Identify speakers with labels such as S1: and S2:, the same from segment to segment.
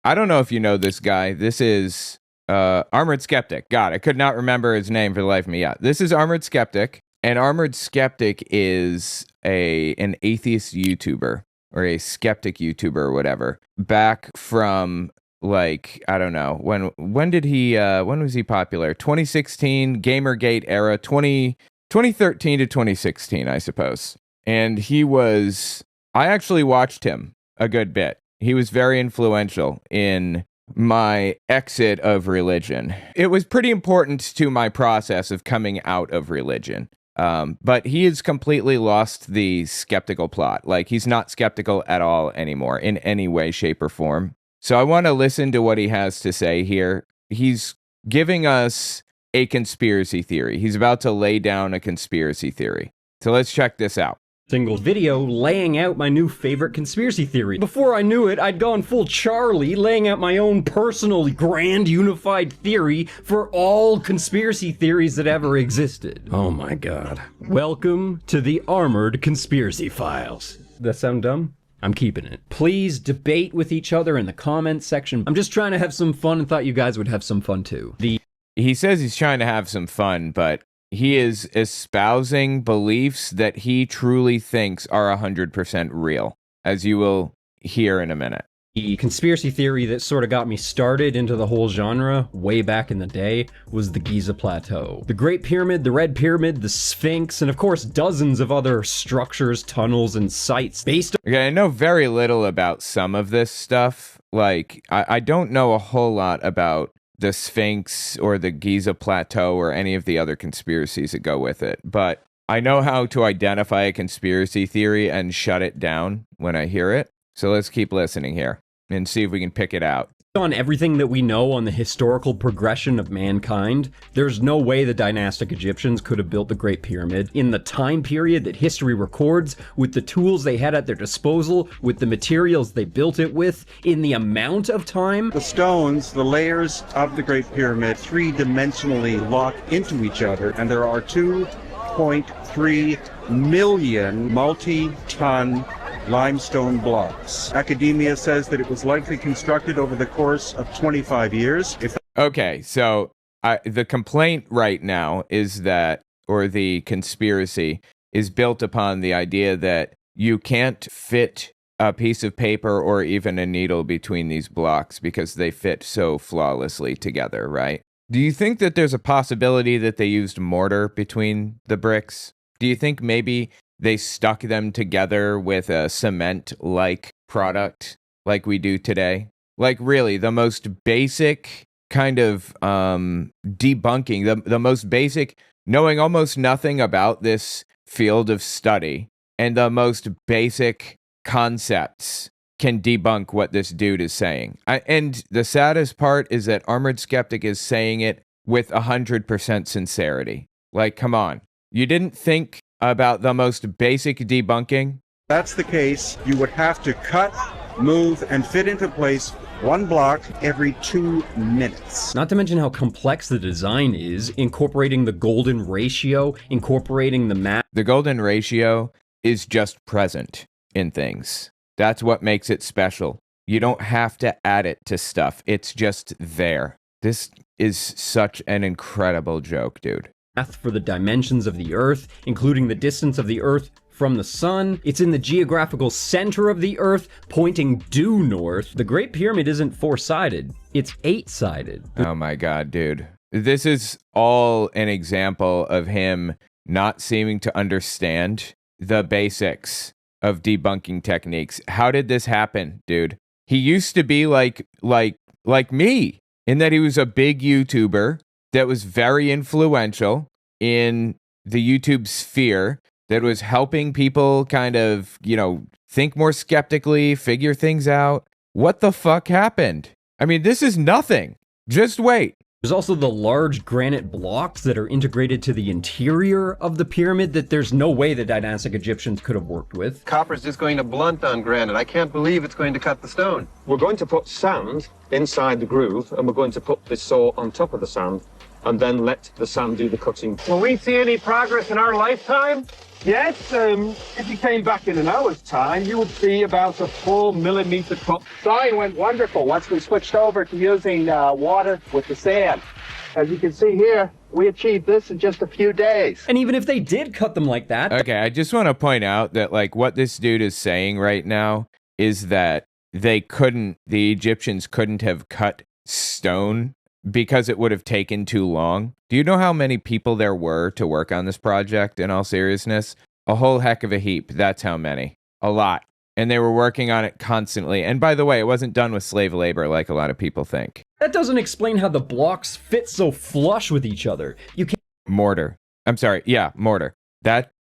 S1: I don't know if you know this guy. This is Armored Skeptic. God, I could not remember his name for the life of me. Yeah, this is Armored Skeptic. And Armored Skeptic is an atheist YouTuber or a skeptic YouTuber or whatever. Back from like, I don't know, when was he popular? 2016, Gamergate era, 2013 to 2016, I suppose. And I actually watched him a good bit. He was very influential in my exit of religion. It was pretty important to my process of coming out of religion. But he has completely lost the skeptical plot. Like, he's not skeptical at all anymore in any way, shape, or form. So I want to listen to what he has to say here. He's giving us a conspiracy theory. He's about to lay down a conspiracy theory. So let's check this out.
S2: Single video laying out my new favorite conspiracy theory. Before I knew it, I'd gone full Charlie, laying out my own personal grand unified theory for all conspiracy theories that ever existed. Oh my god. Welcome to the Armored Conspiracy Files. That sound dumb? I'm keeping it. Please debate with each other in the comments section. I'm just trying to have some fun and thought you guys would have some fun too.
S1: He says he's trying to have some fun, but he is espousing beliefs that he truly thinks are 100% real, as you will hear in a minute.
S2: The conspiracy theory that sort of got me started into the whole genre way back in the day was the Giza Plateau. The Great Pyramid, the Red Pyramid, the Sphinx, and of course dozens of other structures, tunnels, and sites based on...
S1: Okay, I know very little about some of this stuff. Like, I don't know a whole lot about the Sphinx or the Giza Plateau or any of the other conspiracies that go with it. But I know how to identify a conspiracy theory and shut it down when I hear it. So let's keep listening here and see if we can pick it out.
S2: On everything that we know on the historical progression of mankind, there's no way the dynastic Egyptians could have built the Great Pyramid in the time period that history records, with the tools they had at their disposal, with the materials they built it with, in the amount of time.
S3: The stones, the layers of the Great Pyramid, three-dimensionally lock into each other, and there are 2.3 million multi-ton limestone blocks. Academia says that it was likely constructed over the course of 25 years.
S1: Okay, so the complaint right now is that, or the conspiracy, is built upon the idea that you can't fit a piece of paper or even a needle between these blocks because they fit so flawlessly together, right? Do you think that there's a possibility that they used mortar between the bricks? Do you think maybe they stuck them together with a cement-like product like we do today? Like, really, the most basic kind of debunking, the most basic, knowing almost nothing about this field of study, and the most basic concepts can debunk what this dude is saying. And the saddest part is that Armored Skeptic is saying it with 100% sincerity. Like, come on. You didn't think about the most basic debunking?
S3: That's the case. You would have to cut, move, and fit into place one block every 2 minutes.
S2: Not to mention how complex the design is, incorporating the golden ratio, incorporating the math.
S1: The golden ratio is just present in things. That's what makes it special. You don't have to add it to stuff. It's just there. This is such an incredible joke, dude.
S2: For the dimensions of the Earth, including the distance of the Earth from the sun. It's in the geographical center of the Earth, pointing due north. The Great Pyramid isn't 4-sided, it's 8-sided.
S1: Oh my god, dude. This is all an example of him not seeming to understand the basics of debunking techniques. How did this happen, dude? He used to be like me, in that he was a big YouTuber that was very influential in the YouTube sphere, that was helping people kind of, think more skeptically, figure things out. What the fuck happened? I mean, this is nothing. Just wait.
S2: There's also the large granite blocks that are integrated to the interior of the pyramid that there's no way the dynastic Egyptians could have worked with.
S4: Copper's just going to blunt on granite. I can't believe it's going to cut the stone.
S5: We're going to put sand inside the groove, and we're going to put this saw on top of the sand, and then let the sand do the cutting.
S6: Will we see any progress in our lifetime?
S5: Yes, if you came back in an hour's time, you would see about a 4 millimeter cup.
S6: Sawing went wonderful once we switched over to using water with the sand. As you can see here, we achieved this in just a few days.
S2: And even if they did cut them like that,
S1: Okay, I just want to point out that like what this dude is saying right now is that the Egyptians couldn't have cut stone because it would have taken too long. Do you know how many people there were to work on this project, in all seriousness? A whole heck of a heap. That's how many. A lot. And they were working on it constantly. And by the way, it wasn't done with slave labor like a lot of people think.
S2: that doesn't explain how the blocks fit so flush with each other. You can't.
S1: Mortar. I'm sorry. Yeah, mortar. That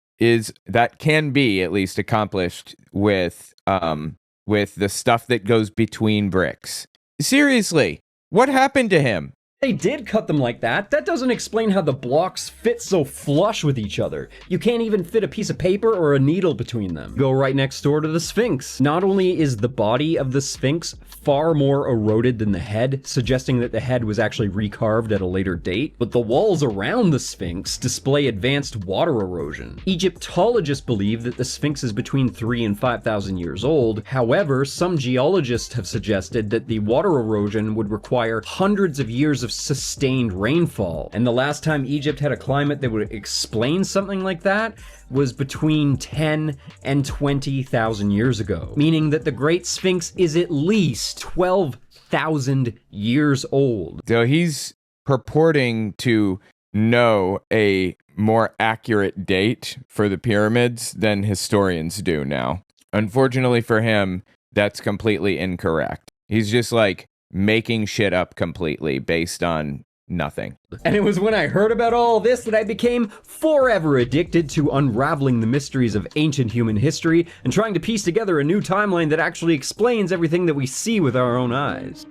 S1: can be at least accomplished with the stuff that goes between bricks. Seriously, what happened to him?
S2: They did cut them like that. That doesn't explain how the blocks fit so flush with each other. You can't even fit a piece of paper or a needle between them. Go right next door to the Sphinx. Not only is the body of the Sphinx far more eroded than the head, suggesting that the head was actually recarved at a later date, but the walls around the Sphinx display advanced water erosion. Egyptologists believe that the Sphinx is between 3,000 and 5,000 years old. However, some geologists have suggested that the water erosion would require hundreds of years of sustained rainfall, and the last time Egypt had a climate that would explain something like that was between 10 and 20,000 years ago, meaning that the Great Sphinx is at least 12,000 years old.
S1: So he's purporting to know a more accurate date for the pyramids than historians do now. Unfortunately for him, that's completely incorrect. He's just like making shit up completely based on nothing.
S2: And it was when I heard about all this that I became forever addicted to unraveling the mysteries of ancient human history and trying to piece together a new timeline that actually explains everything that we see with our own eyes.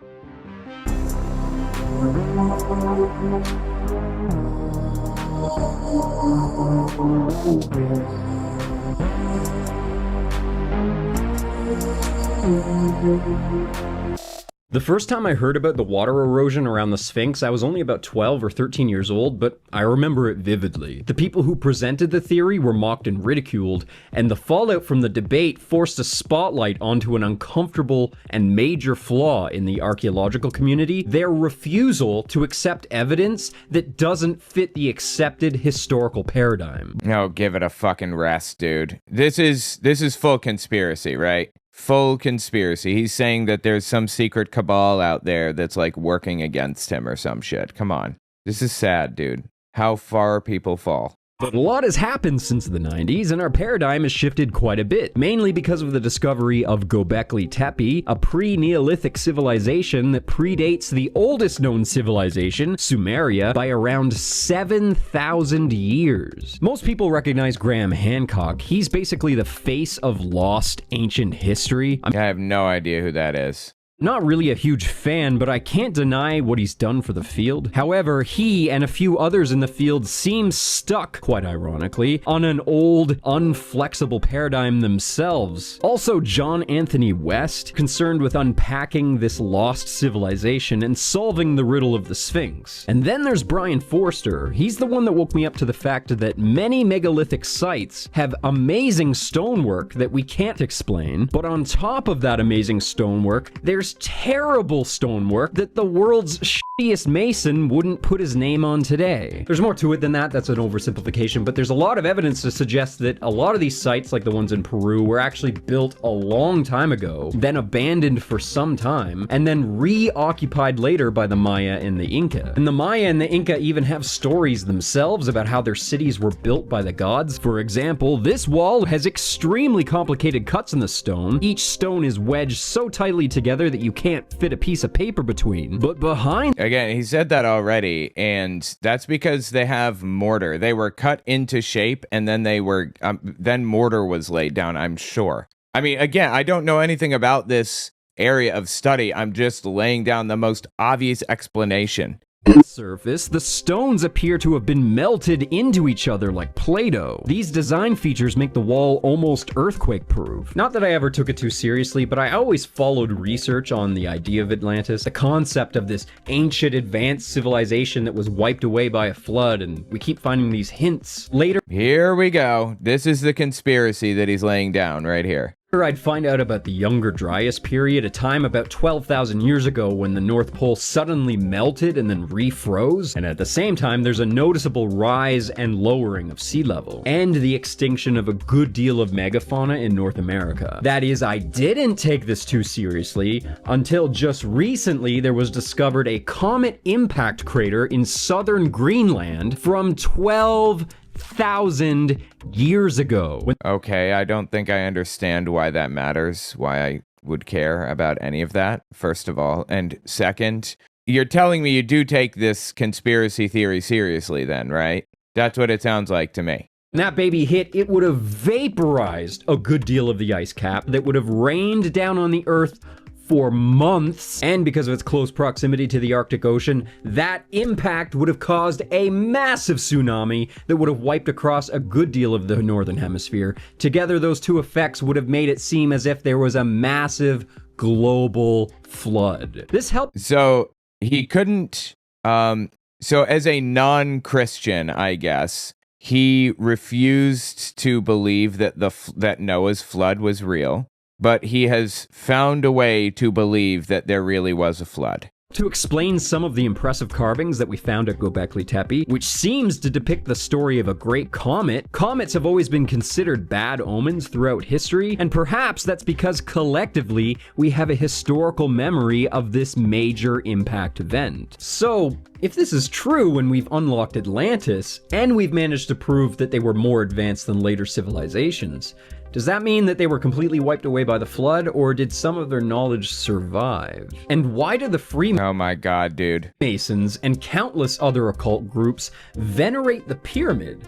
S2: The first time I heard about the water erosion around the Sphinx, I was only about 12 or 13 years old, but I remember it vividly. The people who presented the theory were mocked and ridiculed, and the fallout from the debate forced a spotlight onto an uncomfortable and major flaw in the archaeological community: their refusal to accept evidence that doesn't fit the accepted historical paradigm.
S1: No, give it a fucking rest, dude. This is full conspiracy, right? Full conspiracy. He's saying that there's some secret cabal out there that's like working against him or some shit. Come on. This is sad, dude. How far people fall.
S2: But a lot has happened since the 90s, and our paradigm has shifted quite a bit, mainly because of the discovery of Göbekli Tepe, a pre-Neolithic civilization that predates the oldest known civilization, Sumeria, by around 7,000 years. Most people recognize Graham Hancock. He's basically the face of lost ancient history.
S1: I have no idea who that is.
S2: Not really a huge fan, but I can't deny what he's done for the field. However, he and a few others in the field seem stuck, quite ironically, on an old, unflexible paradigm themselves. Also, John Anthony West, concerned with unpacking this lost civilization and solving the riddle of the Sphinx. And then there's Brian Forster. He's the one that woke me up to the fact that many megalithic sites have amazing stonework that we can't explain, but on top of that amazing stonework, there's terrible stonework that the world's shittiest mason wouldn't put his name on today. There's more to it than that. That's an oversimplification, but there's a lot of evidence to suggest that a lot of these sites, like the ones in Peru, were actually built a long time ago, then abandoned for some time, and then reoccupied later by the Maya and the Inca. And the Maya and the Inca even have stories themselves about how their cities were built by the gods. For example, this wall has extremely complicated cuts in the stone. Each stone is wedged so tightly together that you can't fit a piece of paper between. But behind...
S1: Again, he said that already, and that's because they have mortar. They were cut into shape, and then then mortar was laid down, I'm sure. I mean, again, I don't know anything about this area of study. I'm just laying down the most obvious explanation.
S2: surface, the stones appear to have been melted into each other like Play-Doh. These design features make the wall almost earthquake-proof. Not that I ever took it too seriously, but I always followed research on the idea of Atlantis, the concept of this ancient advanced civilization that was wiped away by a flood, and we keep finding these hints. Later,
S1: Here we go. This is the conspiracy that he's laying down right here.
S2: I'd find out about the Younger Dryas period, a time about 12,000 years ago when the North Pole suddenly melted and then refroze, and at the same time there's a noticeable rise and lowering of sea level, and the extinction of a good deal of megafauna in North America. That is, I didn't take this too seriously until just recently there was discovered a comet impact crater in southern Greenland from 12,000 years ago.
S1: Okay, I don't think I understand why that matters, why I would care about any of that, first of all. And second, you're telling me you do take this conspiracy theory seriously then, right? That's what it sounds like to me.
S2: When that baby hit, it would have vaporized a good deal of the ice cap that would have rained down on the Earth for months, and because of its close proximity to the Arctic Ocean, that impact would have caused a massive tsunami that would have wiped across a good deal of the northern hemisphere. Together, those two effects would have made it seem as if there was a massive global flood. This helped.
S1: So he couldn't, so as a non-Christian, I guess, he refused to believe that that Noah's flood was real. But he has found a way to believe that there really was a flood.
S2: To explain some of the impressive carvings that we found at Göbekli Tepe, which seems to depict the story of a great comet. Comets have always been considered bad omens throughout history, and perhaps that's because collectively we have a historical memory of this major impact event. So, if this is true and we've unlocked Atlantis, and we've managed to prove that they were more advanced than later civilizations, does that mean that they were completely wiped away by the flood, or did some of their knowledge survive? And why do the
S1: Oh my god, dude.
S2: Freemasons and countless other occult groups venerate the pyramid?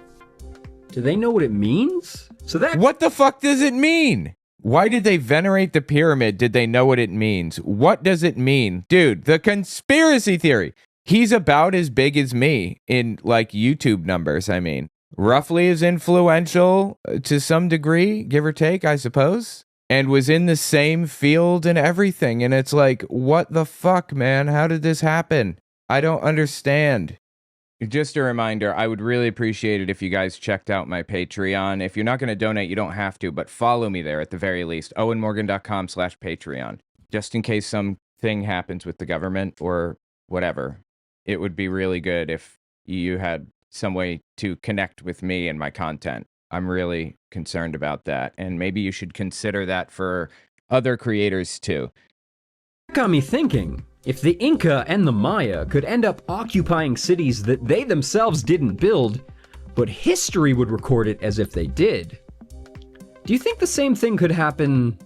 S2: Do they know what it means?
S1: What the fuck does it mean? Why did they venerate the pyramid? Did they know what it means? What does it mean? Dude, the conspiracy theory. He's about as big as me in, like, YouTube numbers, I mean. Roughly as influential to some degree, give or take, I suppose, and was in the same field and everything. And it's like, what the fuck, man? How did this happen? I don't understand. Just a reminder, I would really appreciate it if you guys checked out my Patreon. If you're not going to donate, you don't have to, but follow me there at the very least. owenmorgan.com/Patreon. Just in case something happens with the government or whatever. It would be really good if you had some way to connect with me and my content. I'm really concerned about that, and maybe you should consider that for other creators too.
S2: That got me thinking, if the Inca and the Maya could end up occupying cities that they themselves didn't build, but history would record it as if they did, do you think the same thing could happen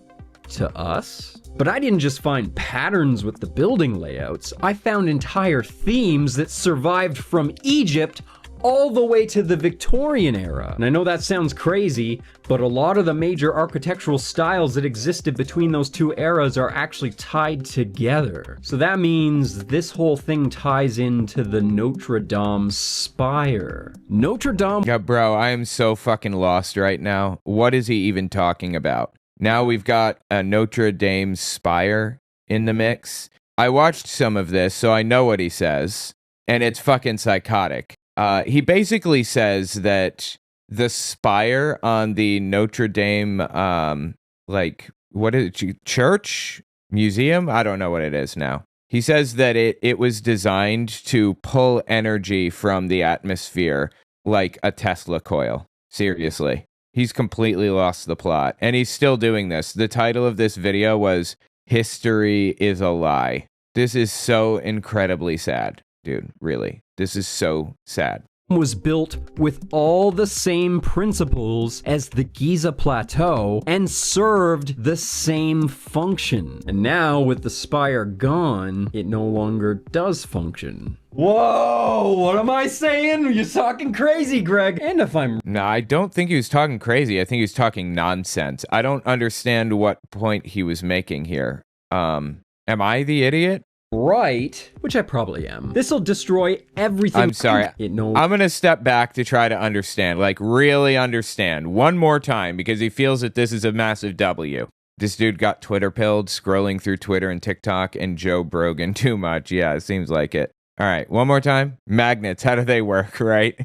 S2: to us? But I didn't just find patterns with the building layouts, I found entire themes that survived from Egypt all the way to the Victorian era. And I know that sounds crazy, but a lot of the major architectural styles that existed between those two eras are actually tied together. So that means this whole thing ties into the Notre Dame spire. Notre Dame...
S1: Yeah, bro, I am so fucking lost right now. What is he even talking about? Now we've got a Notre Dame spire in the mix. I watched some of this, so I know what he says, and it's fucking psychotic. He basically says that the spire on the Notre Dame, like, what is it, church? Museum? I don't know what it is now. He says that it was designed to pull energy from the atmosphere like a Tesla coil. Seriously. He's completely lost the plot. And he's still doing this. The title of this video was History is a Lie. This is so incredibly sad. Dude, really. This is so sad.
S2: Was built with all the same principles as the Giza Plateau and served the same function. And now with the spire gone, it no longer does function. Whoa, what am I saying? You're talking crazy, Greg. And if I'm...
S1: No, I don't think he was talking crazy. I think he was talking nonsense. I don't understand what point he was making here. Am I the idiot?
S2: right, which I probably am, this'll destroy everything.
S1: I'm sorry.
S2: It no.
S1: I'm going to step back to try to understand, like really understand one more time, because he feels that this is a massive W. This dude got Twitter pilled, scrolling through Twitter and TikTok and Joe Brogan too much. Yeah, it seems like it. All right, one more time. Magnets, how do they work, right?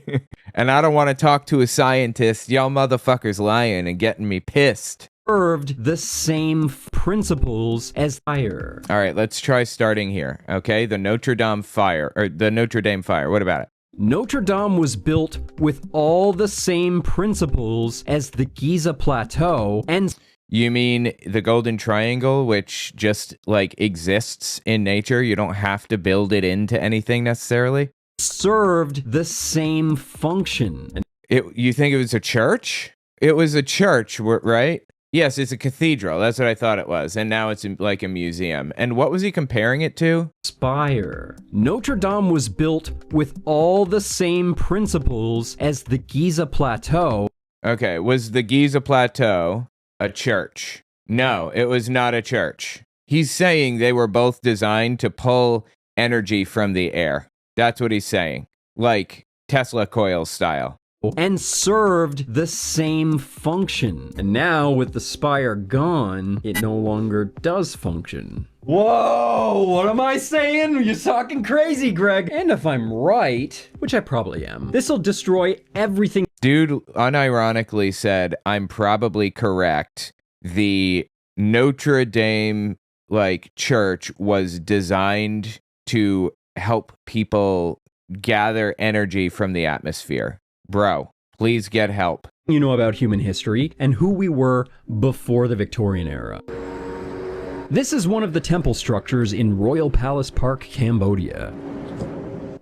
S1: And I don't want to talk to a scientist. Y'all motherfuckers lying and getting me pissed.
S2: Served the same principles as fire.
S1: All right, let's try starting here. Okay, the Notre Dame fire, or the Notre Dame fire. What about it?
S2: Notre Dame was built with all the same principles as the Giza Plateau, and
S1: You mean the Golden Triangle, which just like exists in nature? You don't have to build it into anything necessarily?
S2: served the same function.
S1: You think it was a church? It was a church, right? Yes, it's a cathedral. That's what I thought it was. And now it's like a museum. And what was he comparing it to?
S2: Spire. Notre Dame was built with all the same principles as the Giza Plateau.
S1: Okay, was the Giza Plateau a church? No, it was not a church. He's saying they were both designed to pull energy from the air. That's what he's saying. Like Tesla coil style.
S2: And served the same function. And now, with the spire gone, it no longer does function. Whoa, what am I saying? You're talking crazy, Greg. And if I'm right, which I probably am, this'll destroy everything.
S1: Dude unironically said, I'm probably correct. The Notre Dame, church was designed to help people gather energy from the atmosphere. Bro, please get help.
S2: You know about human history and who we were before the Victorian era. This is one of the temple structures in Royal Palace Park, Cambodia.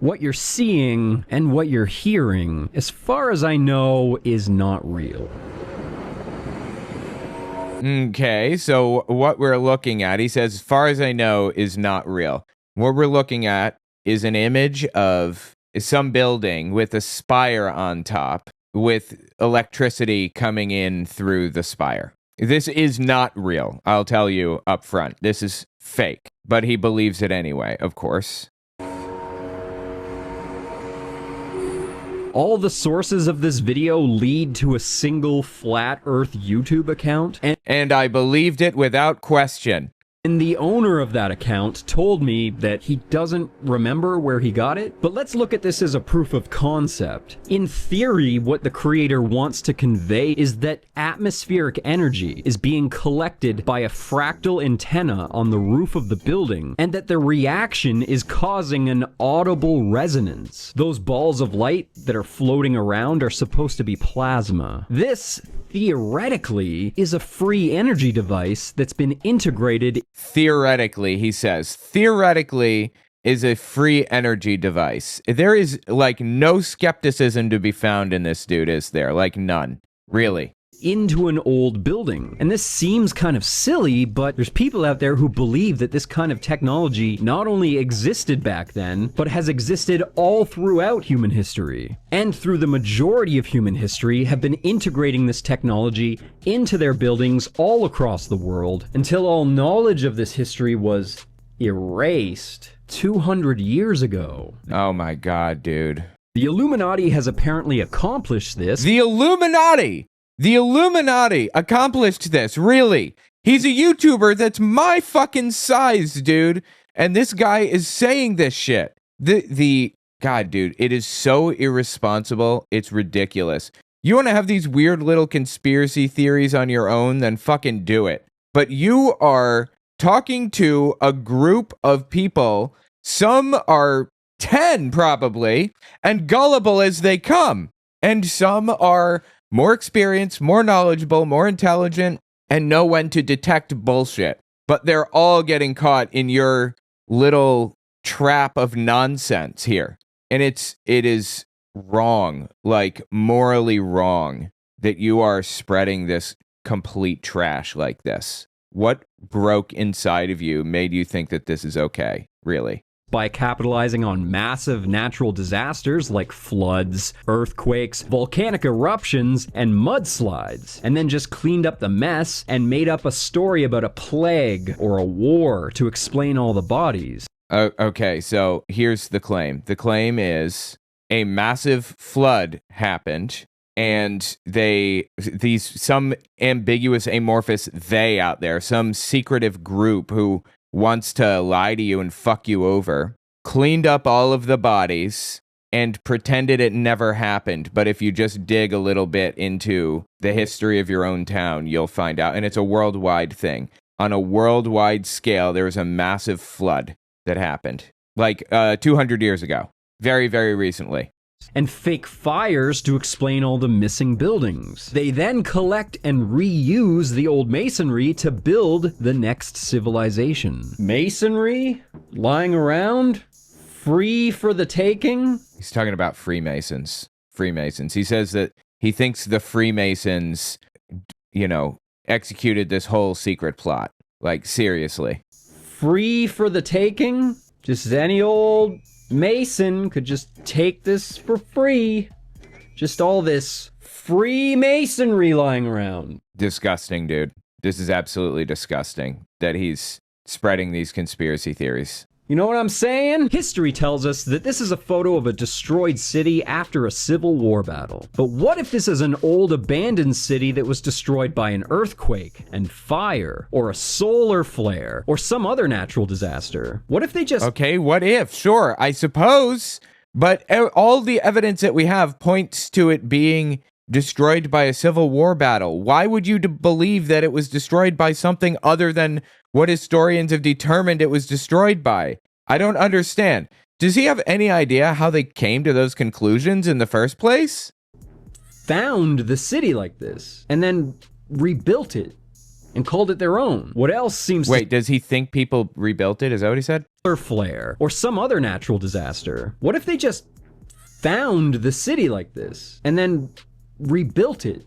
S2: What you're seeing and what you're hearing, as far as I know, is not real.
S1: Okay, so what we're looking at, he says, as far as I know, is not real. What we're looking at is an image of some building with a spire on top with electricity coming in through the spire. This is not real, I'll tell you up front. This is fake, but he believes it anyway, of course.
S2: All the sources of this video lead to a single Flat Earth YouTube account,
S1: and I believed it without question.
S2: And the owner of that account told me that he doesn't remember where he got it, but let's look at this as a proof of concept. In theory, what the creator wants to convey is that atmospheric energy is being collected by a fractal antenna on the roof of the building, and that the reaction is causing an audible resonance. Those balls of light that are floating around are supposed to be plasma. This, theoretically, is a free energy device that's been integrated.
S1: Theoretically, he says, theoretically is a free energy device. There is no skepticism to be found in this dude, is there? None. Really.
S2: Into an old building. And this seems kind of silly, but there's people out there who believe that this kind of technology not only existed back then, but has existed all throughout human history. And through the majority of human history have been integrating this technology into their buildings all across the world until all knowledge of this history was erased 200 years ago.
S1: Oh my God, dude.
S2: The Illuminati has apparently accomplished this.
S1: The Illuminati! The Illuminati accomplished this, really. He's a YouTuber that's my fucking size, dude. And this guy is saying this shit. God, dude, it is so irresponsible. It's ridiculous. You want to have these weird little conspiracy theories on your own, then fucking do it. But you are talking to a group of people. Some are 10 probably, and gullible as they come. And some are more experienced, more knowledgeable, more intelligent, and know when to detect bullshit. But they're all getting caught in your little trap of nonsense here. And it is wrong, morally wrong, that you are spreading this complete trash like this. What broke inside of you made you think that this is okay, really?
S2: By capitalizing on massive natural disasters like floods, earthquakes, volcanic eruptions, and mudslides, and then just cleaned up the mess and made up a story about a plague or a war to explain all the bodies.
S1: Okay, so here's the claim. The claim is a massive flood happened, and some ambiguous, amorphous they out there, some secretive group who wants to lie to you and fuck you over, cleaned up all of the bodies and pretended it never happened. But if you just dig a little bit into the history of your own town, you'll find out. And it's a worldwide thing. On a worldwide scale, there was a massive flood that happened, like 200 years ago. Very, very recently.
S2: And fake fires to explain all the missing buildings. They then collect and reuse the old masonry to build the next civilization. Masonry? Lying around? Free for the taking?
S1: He's talking about Freemasons. He says that he thinks the Freemasons, executed this whole secret plot. Like, seriously.
S2: Free for the taking? Just any old Mason could just take this for free. Just all this free masonry lying around.
S1: Disgusting, dude. This is absolutely disgusting that he's spreading these conspiracy theories.
S2: You know what I'm saying? History tells us that this is a photo of a destroyed city after a Civil War battle. But what if this is an old abandoned city that was destroyed by an earthquake and fire, or a solar flare, or some other natural disaster? What if they just...
S1: Okay, what if? Sure, I suppose. But all the evidence that we have points to it being destroyed by a Civil War battle. Why would you believe that it was destroyed by something other than what historians have determined it was destroyed by? I don't understand. Does he have any idea how they came to those conclusions in the first place?
S2: Found the city like this, and then rebuilt it, and called it their own. What else seems
S1: Wait, does he think people rebuilt it? Is that what he said?
S2: Solar flare, or some other natural disaster. What if they just found the city like this, and then rebuilt it,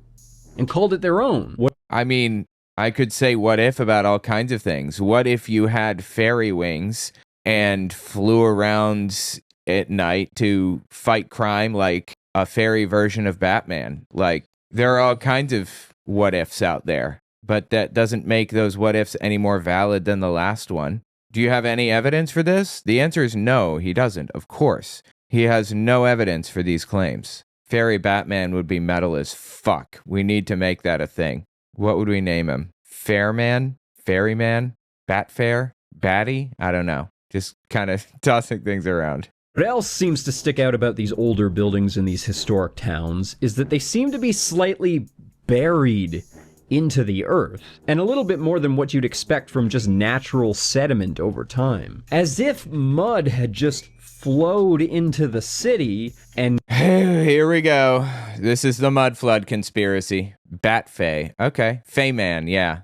S2: and called it their own?
S1: I mean, I could say what if about all kinds of things. What if you had fairy wings and flew around at night to fight crime like a fairy version of Batman? Like, there are all kinds of what ifs out there, but that doesn't make those what ifs any more valid than the last one. Do you have any evidence for this? The answer is no, he doesn't, of course. He has no evidence for these claims. Fairy Batman would be metal as fuck. We need to make that a thing. What would we name him? Fairman? Fairyman? Batfair? Batty? I don't know. Just kind of tossing things around.
S2: What else seems to stick out about these older buildings in these historic towns is that they seem to be slightly buried into the earth, and a little bit more than what you'd expect from just natural sediment over time. As if mud had just flowed into the city and...
S1: Here we go. This is the mud flood conspiracy. Batfay. Okay. Fayman, yeah.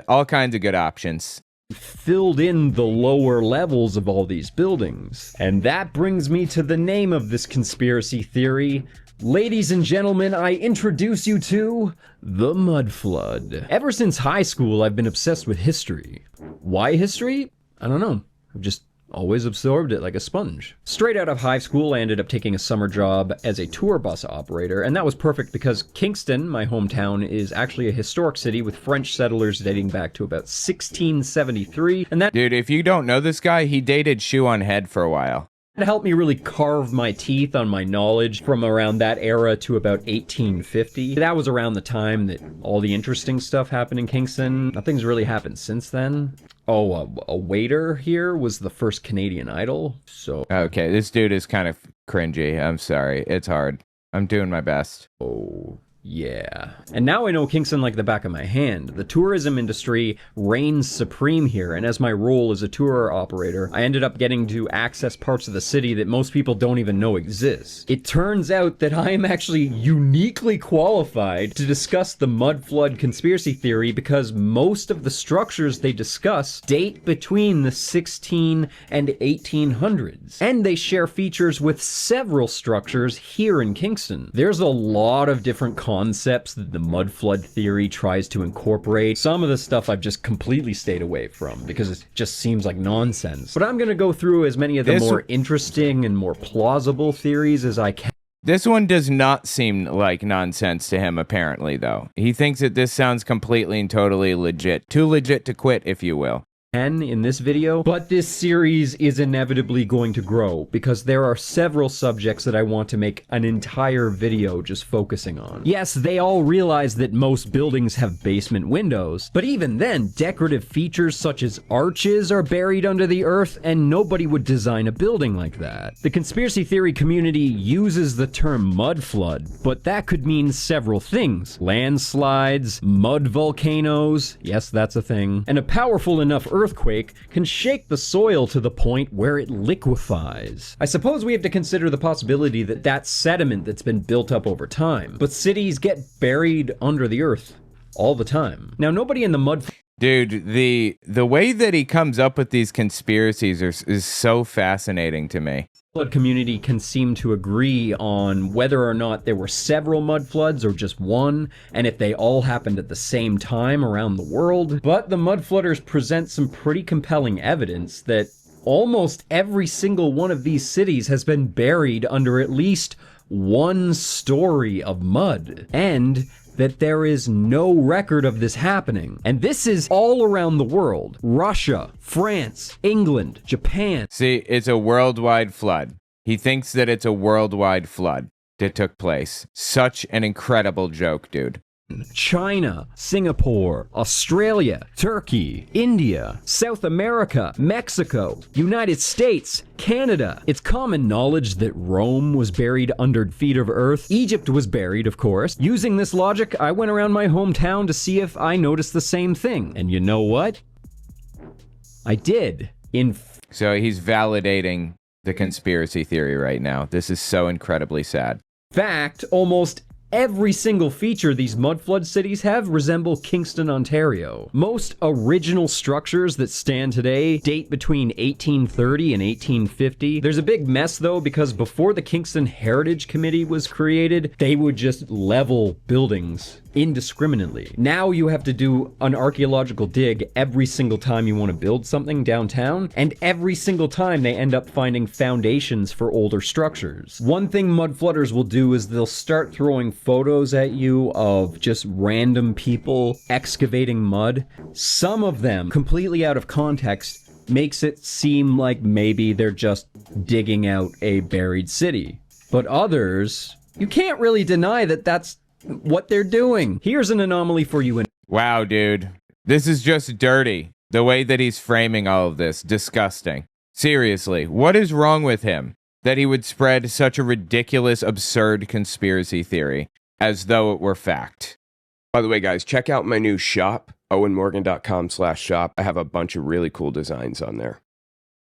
S1: All kinds of good options.
S2: Filled in the lower levels of all these buildings. And that brings me to the name of this conspiracy theory. Ladies and gentlemen, I introduce you to the mud flood. Ever since high school, I've been obsessed with history. Why history? I don't know. I've just always absorbed it like a sponge. Straight out of high school, I ended up taking a summer job as a tour bus operator, and that was perfect because Kingston, my hometown, is actually a historic city with French settlers dating back to about 1673, and that...
S1: Dude, if you don't know this guy, he dated Shoe on Head for a while.
S2: It helped me really carve my teeth on my knowledge from around that era to about 1850. That was around the time that all the interesting stuff happened in Kingston. Nothing's really happened since then. Oh, a waiter here was the first Canadian Idol, so...
S1: Okay, this dude is kind of cringy. I'm sorry. It's hard. I'm doing my best.
S2: Oh, yeah. And now I know Kingston like the back of my hand. The tourism industry reigns supreme here, and as my role as a tour operator, I ended up getting to access parts of the city that most people don't even know exist. It turns out that I am actually uniquely qualified to discuss the mud flood conspiracy theory because most of the structures they discuss date between the 16 and 1800s, and they share features with several structures here in Kingston. There's a lot of different concepts that the mud flood theory tries to incorporate. Some of the stuff I've just completely stayed away from because it just seems like nonsense. But I'm going to go through as many of the more interesting and more plausible theories as I can.
S1: This one does not seem like nonsense to him, apparently, though. He thinks that this sounds completely and totally legit. Too legit to quit, if you will.
S2: in this video, but this series is inevitably going to grow because there are several subjects that I want to make an entire video just focusing on. Yes, they all realize that most buildings have basement windows, but even then, decorative features such as arches are buried under the earth, and nobody would design a building like that. The conspiracy theory community uses the term mud flood, but that could mean several things. Landslides, mud volcanoes, yes, that's a thing, and a powerful enough earthquake can shake the soil to the point where it liquefies. I suppose we have to consider the possibility that that's sediment that's been built up over time, but cities get buried under the earth all the time. Now, nobody in the mud...
S1: Dude, the way that he comes up with these conspiracies is so fascinating to me.
S2: Flood community can seem to agree on whether or not there were several mud floods or just one, and if they all happened at the same time around the world. But the mud flooders present some pretty compelling evidence that almost every single one of these cities has been buried under at least one story of mud, and that there is no record of this happening. And this is all around the world. Russia, France, England, Japan.
S1: See, it's a worldwide flood. He thinks that it's a worldwide flood that took place. Such an incredible joke, dude.
S2: China, Singapore, Australia, Turkey, India, South America, Mexico, United States, Canada. It's common knowledge that Rome was buried under feet of earth. Egypt was buried, of course. Using this logic, I went around my hometown to see if I noticed the same thing. And you know what? I did.
S1: So he's validating the conspiracy theory right now. This is so incredibly sad.
S2: Fact, almost every single feature these mudflood cities have resemble Kingston, Ontario. Most original structures that stand today date between 1830 and 1850. There's a big mess though, because before the Kingston Heritage Committee was created, they would just level buildings indiscriminately. Now you have to do an archaeological dig every single time you want to build something downtown, and every single time they end up finding foundations for older structures. One thing mudflooders will do is they'll start throwing photos at you of just random people excavating mud. Some of them, completely out of context, makes it seem like maybe they're just digging out a buried city. But others, you can't really deny that that's what they're doing. Here's an anomaly for you.
S1: Wow, dude. This is just dirty. The way that he's framing all of this. Disgusting. Seriously, what is wrong with him that he would spread such a ridiculous, absurd conspiracy theory as though it were fact?
S7: By the way, guys, check out my new shop, owenmorgan.com/shop. I have a bunch of really cool designs on there.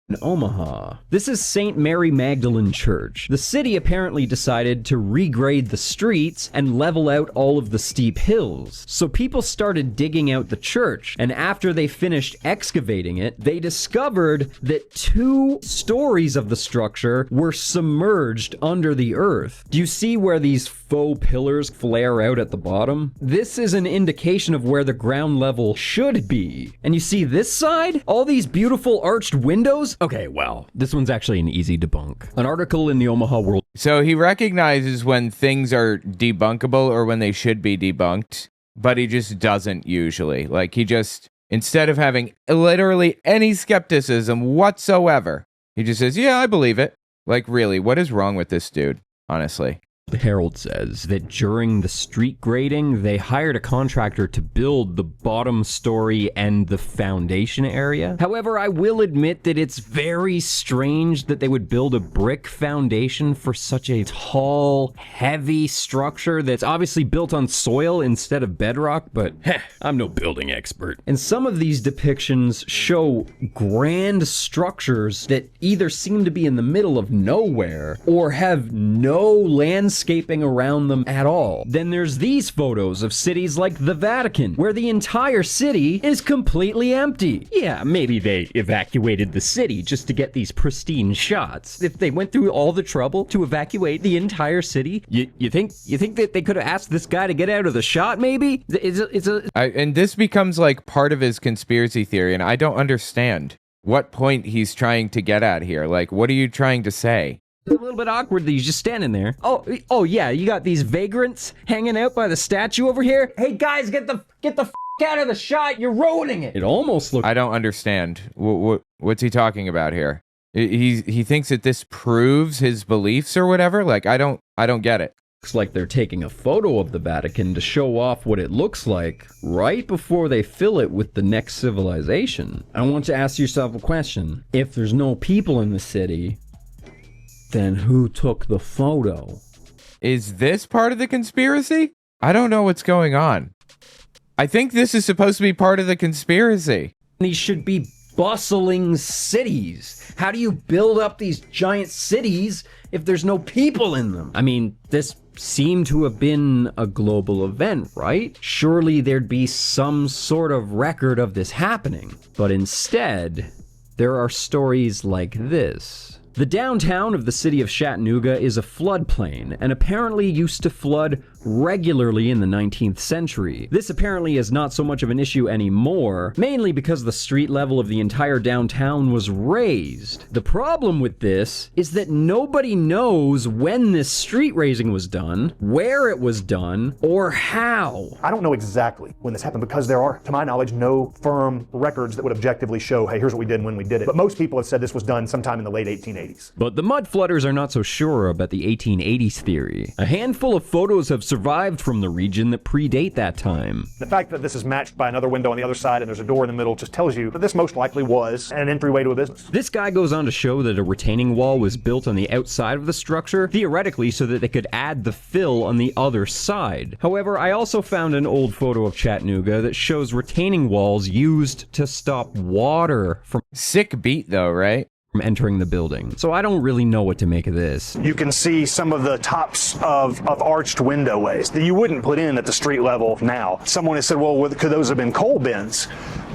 S2: In Omaha. This is St. Mary Magdalene Church. The city apparently decided to regrade the streets and level out all of the steep hills. So people started digging out the church, and after they finished excavating it, they discovered that 2 stories of the structure were submerged under the earth. Do you see where these faux pillars flare out at the bottom? This is an indication of where the ground level should be. And you see this side? All these beautiful arched windows? Okay, well, this one's actually an easy debunk. An article in the Omaha World.
S1: So he recognizes when things are debunkable or when they should be debunked, but he just doesn't usually. Like, he just, instead of having literally any skepticism whatsoever, he just says, yeah, I believe it. Like, really, what is wrong with this dude, honestly?
S2: The Herald says that during the street grading, they hired a contractor to build the bottom story and the foundation area. However, I will admit that it's very strange that they would build a brick foundation for such a tall, heavy structure that's obviously built on soil instead of bedrock, but I'm no building expert. And some of these depictions show grand structures that either seem to be in the middle of nowhere or have no landscaping around them at all. Then there's these photos of cities like the Vatican, where the entire city is completely empty. Yeah, maybe they evacuated the city just to get these pristine shots. If they went through all the trouble to evacuate the entire city, you think that they could have asked this guy to get out of the shot, maybe?
S1: And this becomes like part of his conspiracy theory, and I don't understand what point he's trying to get at here. Like, what are you trying to say?
S2: It's a little bit awkward that he's just standing there. Oh yeah, you got these vagrants hanging out by the statue over here. Hey guys, get the out of the shot, you're ruining it. It almost looks
S1: I don't understand. What's he talking about here? He thinks that this proves his beliefs or whatever? Like, I don't get it.
S2: like they're taking a photo of the Vatican to show off what it looks like right before they fill it with the next civilization. I want to ask yourself a question. If there's no people in the city, then who took the photo?
S1: Is this part of the conspiracy? I don't know what's going on. I think this is supposed to be part of the conspiracy.
S2: These should be bustling cities. How do you build up these giant cities if there's no people in them? I mean, this seemed to have been a global event, right? Surely there'd be some sort of record of this happening. But instead, there are stories like this. The downtown of the city of Chattanooga is a floodplain, and apparently used to flood regularly in the 19th century. This apparently is not so much of an issue anymore, mainly because the street level of the entire downtown was raised. The problem with this is that nobody knows when this street raising was done, where it was done, or how.
S8: I don't know exactly when this happened because there are, to my knowledge, no firm records that would objectively show, hey, here's what we did and when we did it. But most people have said this was done sometime in the late 1880s.
S2: But the mud flooders are not so sure about the 1880s theory. A handful of photos have survived from the region that predate that time.
S8: The fact that this is matched by another window on the other side and there's a door in the middle just tells you that this most likely was an entryway to a business.
S2: This guy goes on to show that a retaining wall was built on the outside of the structure, theoretically so that they could add the fill on the other side. However, I also found an old photo of Chattanooga that shows retaining walls used to stop water from
S1: Sick beat though, right?
S2: entering the building. So I don't really know what to make of this.
S8: You can see some of the tops of arched windowways that you wouldn't put in at the street level now. Someone has said, well, could those have been coal bins?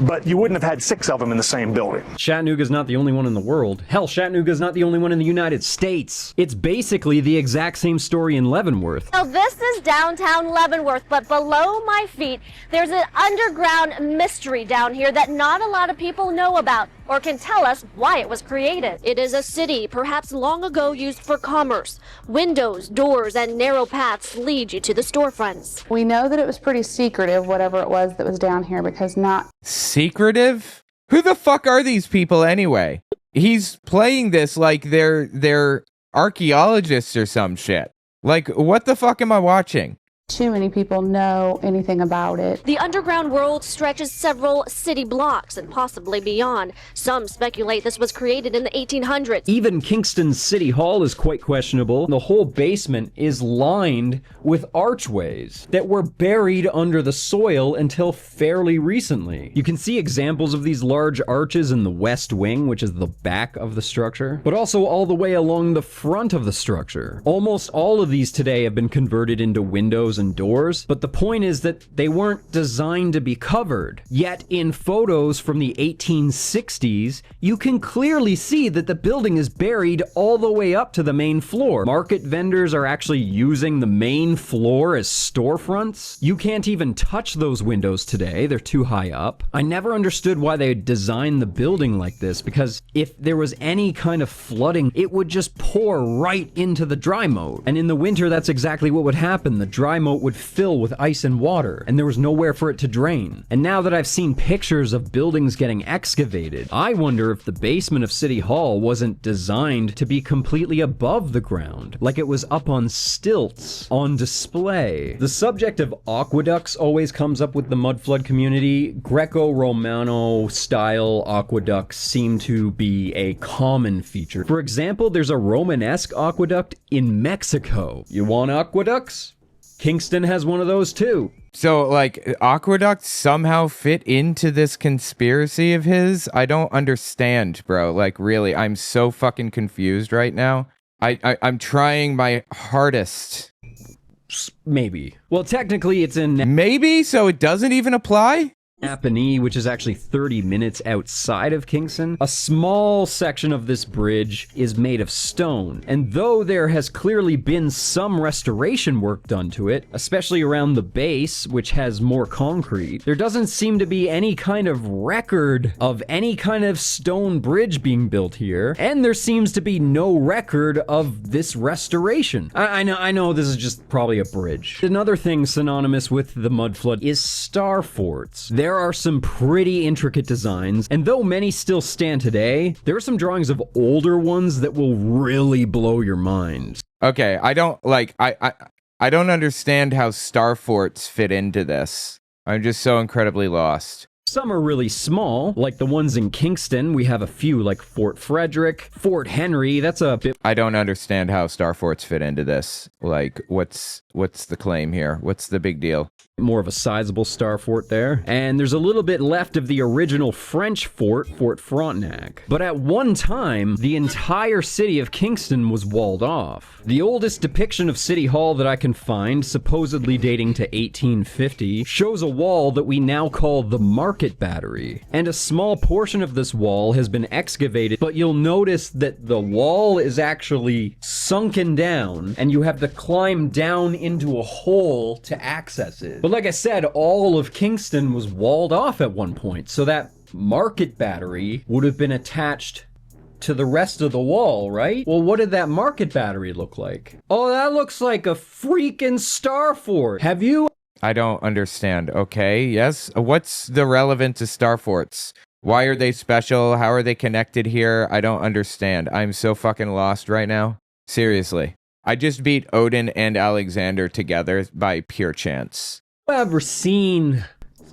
S8: But you wouldn't have had 6 of them in the same building.
S2: Chattanooga's not the only one in the world. Hell, Chattanooga's not the only one in the United States. It's basically the exact same story in Leavenworth.
S9: So this is downtown Leavenworth, but below my feet, there's an underground mystery down here that not a lot of people know about or can tell us why it was created. It is a city, perhaps long ago used for commerce. Windows, doors, and narrow paths lead you to the storefronts.
S10: We know that it was pretty secretive, whatever it was that was down here, because not
S1: Secretive? Who the fuck are these people anyway? He's playing this like they're archaeologists or some shit. Like, what the fuck am I watching?
S10: too many people know anything about it.
S9: The underground world stretches several city blocks and possibly beyond. Some speculate this was created in the 1800s.
S2: Even Kingston's City Hall is quite questionable. The whole basement is lined with archways that were buried under the soil until fairly recently. You can see examples of these large arches in the west wing, which is the back of the structure, but also all the way along the front of the structure. Almost all of these today have been converted into windows and doors, but the point is that they weren't designed to be covered. Yet in photos from the 1860s, you can clearly see that the building is buried all the way up to the main floor. Market vendors are actually using the main floor as storefronts. You can't even touch those windows today, they're too high up. I never understood why they designed the building like this, because if there was any kind of flooding, it would just pour right into the dry moat. And in the winter, that's exactly what would happen. The dry moat would fill with ice and water, and there was nowhere for it to drain. And now that I've seen pictures of buildings getting excavated, I wonder if the basement of City Hall wasn't designed to be completely above the ground, like it was up on stilts, on display. The subject of aqueducts always comes up with the mudflood community. Greco-Romano style aqueducts seem to be a common feature. For example, there's a Romanesque aqueduct in Mexico. You want aqueducts? Kingston has one of those too.
S1: So, like, aqueducts somehow fit into this conspiracy of his? I don't understand, bro. Like, really, I'm so fucking confused right now. I'm trying my hardest.
S2: Maybe. Well, technically it's in...
S1: Maybe? So it doesn't even apply?
S2: Napanee, which is actually 30 minutes outside of Kingston. A small section of this bridge is made of stone, and though there has clearly been some restoration work done to it, especially around the base, which has more concrete, there doesn't seem to be any kind of record of any kind of stone bridge being built here, and there seems to be no record of this restoration. I know this is just probably a bridge. Another thing synonymous with the mud flood is star forts. There are some pretty intricate designs, and though many still stand today, there are some drawings of older ones that will really blow your mind.
S1: Okay, I don't understand how star forts fit into this. I'm just so incredibly lost.
S2: Some are really small, like the ones in Kingston. We have a few, like Fort Frederick, Fort Henry. That's a bit...
S1: I don't understand how star forts fit into this. Like, what's the claim here? What's the big deal?
S2: More of a sizable star fort there. And there's a little bit left of the original French fort, Fort Frontenac. But at one time, the entire city of Kingston was walled off. The oldest depiction of City Hall that I can find, supposedly dating to 1850, shows a wall that we now call the Market Battery. And a small portion of this wall has been excavated, but you'll notice that the wall is actually sunken down, and you have to climb down into a hole to access it. But like I said, all of Kingston was walled off at one point, so that Market Battery would have been attached to the rest of the wall, right? Well, what did that Market Battery look like? Oh, that looks like a freaking star fort. Have you?
S1: I don't understand. Okay, yes. What's the relevance to star forts? Why are they special? How are they connected here? I don't understand. I'm so fucking lost right now. Seriously. I just beat Odin and Alexander together by pure chance.
S2: Ever seen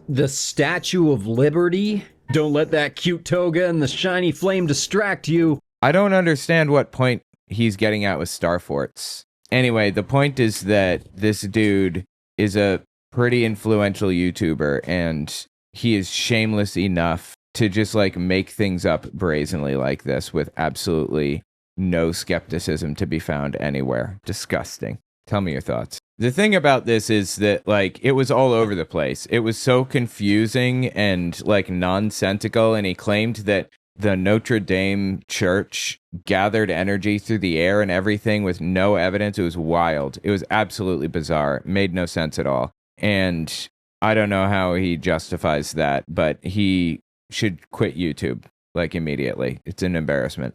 S2: the Statue of Liberty? Don't let that cute toga and the shiny flame distract you.
S1: I don't understand what point he's getting at with star forts. Anyway, the point is that this dude is a pretty influential YouTuber, and he is shameless enough to just like make things up brazenly like this with absolutely no skepticism to be found anywhere. Disgusting. Tell me your thoughts. The thing about this is that, like, it was all over the place. It was so confusing and, like, nonsensical, and he claimed that the Notre Dame church gathered energy through the air and everything with no evidence. It was wild. It was absolutely bizarre. It made no sense at all. And I don't know how he justifies that, but he should quit YouTube, like, immediately. It's an embarrassment.